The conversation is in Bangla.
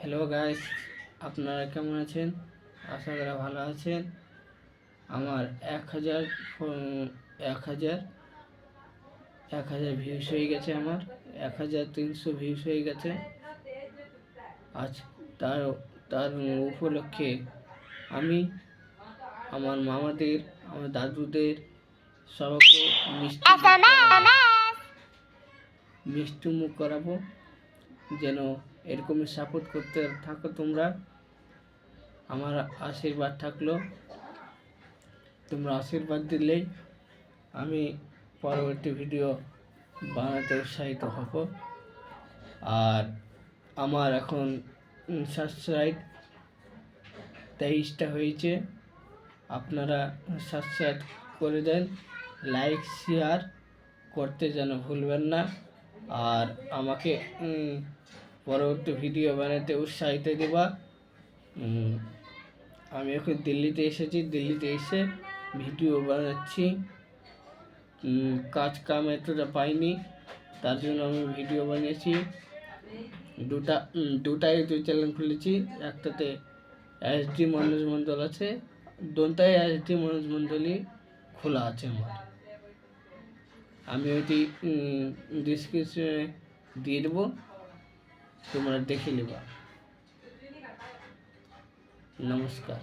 হ্যালো গাইস, আপনারা কেমন আছেন? আশা করি ভালো আছেন। আমার 1000 ভিউস হয়ে গেছে। আমার 1300 ভিউস হয়ে গেছে। আজ তার তার উপলক্ষে আমি আমার মামাদের, আমার দাদুদের সবাইকে মিষ্টি মুখ করাবো। যেন এরকমই সাপোর্ট করতে থাকো তোমরা। আমার আশীর্বাদ থাকলো, তোমরা আশীর্বাদ দিলেই আমি পরবর্তী ভিডিও বানাতে উৎসাহিত হব। আর আমার এখন সাবস্ক্রাইব 23টা হয়েছে। আপনারা সাবস্ক্রাইব করে দেন, লাইক শেয়ার করতে যেন ভুলবেন না। আর আমাকে পরবর্তী ভিডিও বানাতে উৎসাহিত দেবা। আমি এখন দিল্লিতে এসেছি, দিল্লিতে এসে ভিডিও বানাচ্ছি। কাম এতটা পাইনি, তার জন্য আমি ভিডিও বানিয়েছি। দুটা ইউটিউব চ্যানেল খুলেছি। একটাতে এসডি মনোজ মণ্ডল আছে, দোনটাই এসডি মনোজ মণ্ডলই খোলা আছে আমার। আমি ওইটি ডিসক্রিপশনে দিয়ে দেবো, তোমরা দেখে নেবা। নমস্কার।